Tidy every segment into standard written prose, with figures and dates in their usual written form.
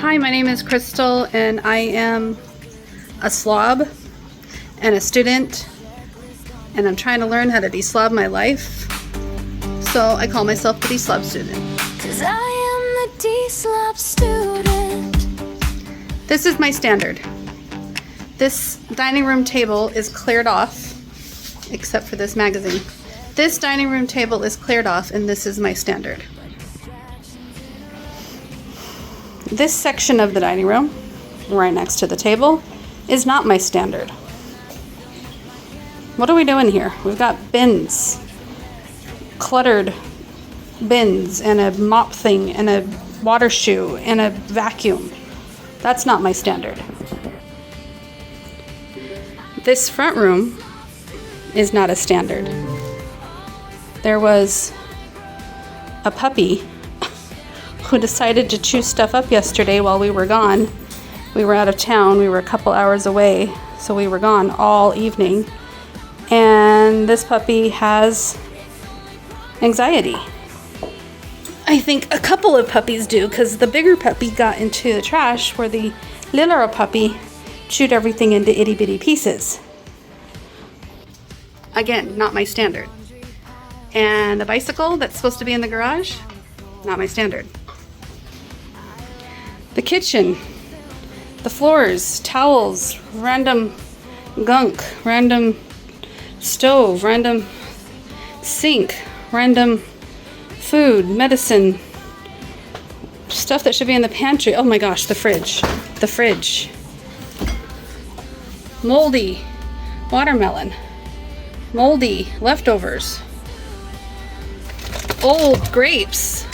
Hi, my name is Crystal, and I am a slob and a student, and I'm trying to learn how to deslob my life. So I call myself the Deslob student. 'Cause I am the Deslob student. This is my standard. This dining room table is cleared off, except for this magazine. This dining room table is cleared off, and this is my standard. This section of the dining room, right next to the table, is not my standard. What are we doing here? We've got bins, cluttered bins, and a mop thing, and a water shoe, and a vacuum. That's not my standard. This front room is not a standard. There was a puppy who decided to chew stuff up yesterday while we were gone. We were out of town. We were a couple hours away, so we were gone all evening. And this puppy has anxiety. I think a couple of puppies do, because the bigger puppy got into the trash where the littler puppy chewed everything into itty bitty pieces. Again, not my standard. And the bicycle that's supposed to be in the garage, not my standard. The kitchen, the floors, towels, random gunk, random stove, random sink, random food, medicine, stuff that should be in the pantry. Oh my gosh, the fridge. Moldy watermelon, moldy leftovers, old grapes.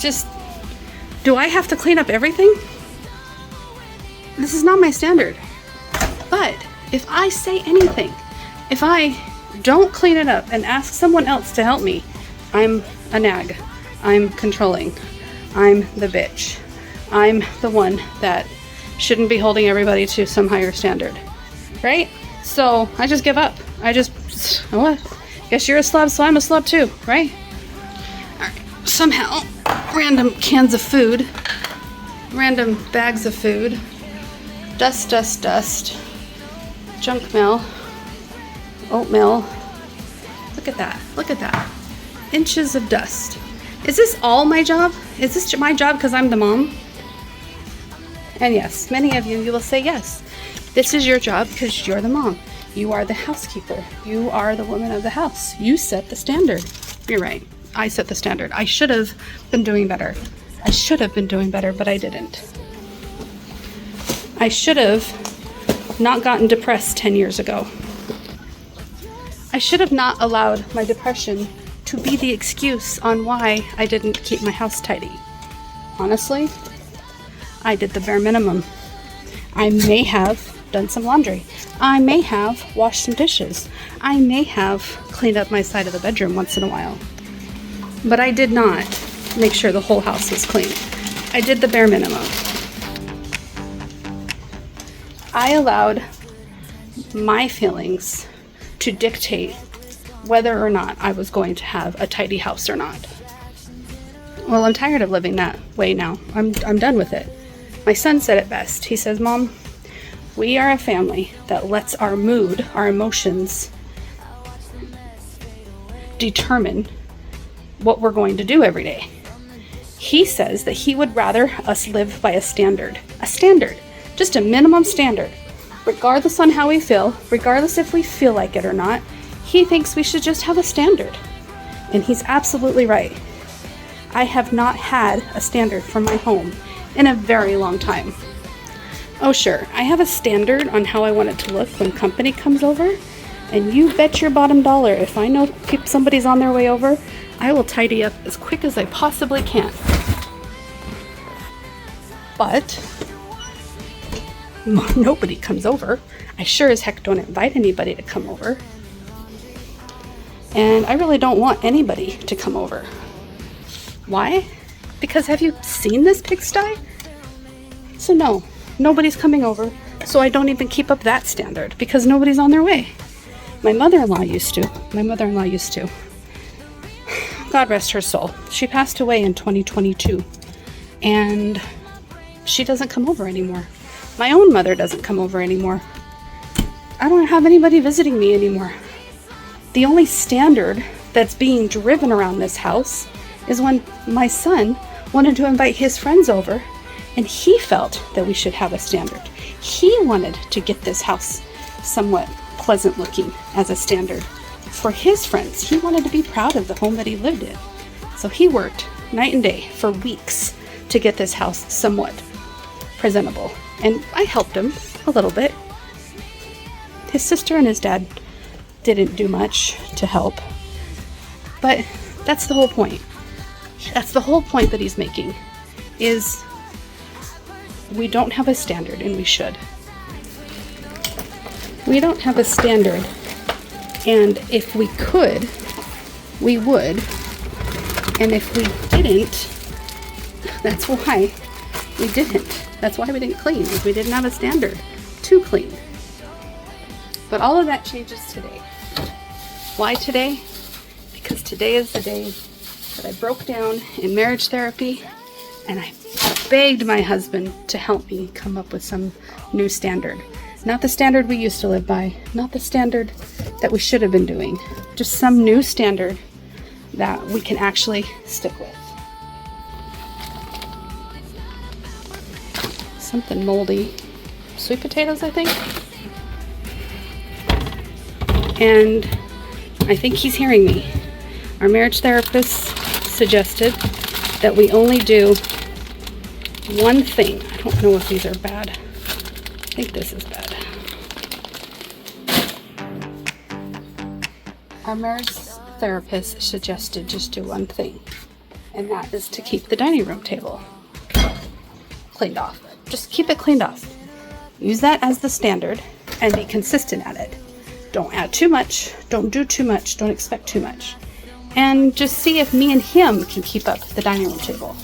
Just, do I have to clean up everything? This is not my standard. But if I say anything, if I don't clean it up and ask someone else to help me, I'm a nag. I'm controlling. I'm the bitch. I'm the one that shouldn't be holding everybody to some higher standard. Right? So I just give up. What? Guess you're a slob, so I'm a slob too, right? Alright. Somehow, random cans of food, random bags of food, dust, junk mail, oatmeal. Look at that. Inches of dust. Is this all my job? Is this my job because I'm the mom? And yes, many of you will say yes. This is your job because you're the mom. You are the housekeeper. You are the woman of the house. You set the standard. You're right. I set the standard. I should have been doing better. But I didn't. I should have not gotten depressed 10 years ago. I should have not allowed my depression to be the excuse on why I didn't keep my house tidy. Honestly, I did the bare minimum. I may have done some laundry. I may have washed some dishes. I may have cleaned up my side of the bedroom once in a while. But I did not make sure the whole house was clean. I did the bare minimum. I allowed my feelings to dictate whether or not I was going to have a tidy house or not. Well, I'm tired of living that way now. I'm done with it. My son said it best. He says, Mom, we are a family that lets our mood, our emotions, determine what we're going to do every day. He says that he would rather us live by a standard, just a minimum standard, regardless on how we feel, regardless if we feel like it or not. He thinks we should just have a standard, and he's absolutely right. I have not had a standard for my home in a very long time. Oh sure, I have a standard on how I want it to look when company comes over, and you bet your bottom dollar if I know somebody's on their way over, I will tidy up as quick as I possibly can. But nobody comes over. I sure as heck don't invite anybody to come over. And I really don't want anybody to come over. Why? Because have you seen this pigsty? So no, nobody's coming over. So I don't even keep up that standard because nobody's on their way. My mother-in-law used to. God rest her soul. She passed away in 2022. And she doesn't come over anymore. My own mother doesn't come over anymore. I don't have anybody visiting me anymore. The only standard that's being driven around this house is when my son wanted to invite his friends over, and he felt that we should have a standard. He wanted to get this house somewhat pleasant looking as a standard for his friends. He wanted to be proud of the home that he lived in. So he worked night and day for weeks to get this house somewhat presentable. And I helped him a little bit. His sister and his dad didn't do much to help. But that's the whole point. That's the whole point that he's making, is we don't have a standard, and we should. We don't have a standard, and if we could, we would. And if we didn't, that's why we didn't. That's why we didn't clean, because we didn't have a standard to clean. But all of that changes today. Why today? Because today is the day that I broke down in marriage therapy, and I begged my husband to help me come up with some new standard. Not the standard we used to live by, not the standard that we should have been doing, just some new standard that we can actually stick with. Something moldy. Sweet potatoes, I think. And I think he's hearing me. Our marriage therapist suggested that we only do one thing. I don't know if these are bad. I think this is bad. Our marriage therapist suggested just do one thing, and that is to keep the dining room table cleaned off. Just keep it cleaned off. Use that as the standard and be consistent at it. Don't add too much, don't do too much, don't expect too much. And just see if me and him can keep up the dining room table.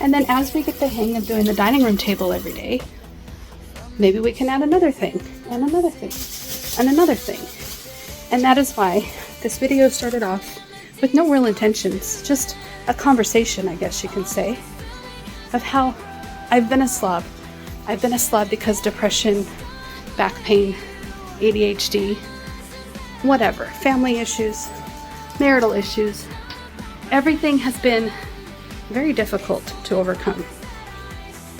And then as we get the hang of doing the dining room table every day, maybe we can add another thing, and another thing, and another thing. And that is why this video started off with no real intentions, just a conversation, I guess you can say, of how I've been a slob. I've been a slob because depression, back pain, ADHD, whatever, family issues, marital issues, everything has been very difficult to overcome.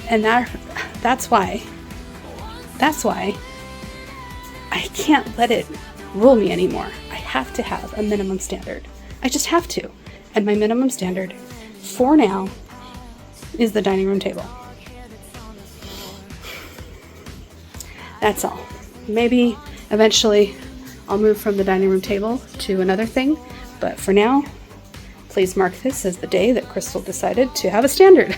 And that's why I can't let it rule me anymore. I have to have a minimum standard. I just have to. And my minimum standard for now is the dining room table. That's all. Maybe eventually I'll move from the dining room table to another thing, but for now, please mark this as the day that Crystal decided to have a standard.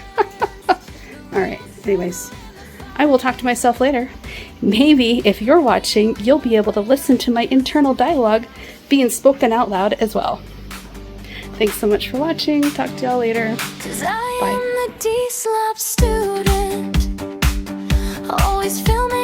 All right, anyways, I will talk to myself later. Maybe if you're watching, you'll be able to listen to my internal dialogue being spoken out loud as well. Thanks so much for watching. Talk to y'all later. 'Cause I Bye. am the Deslob student, always filming.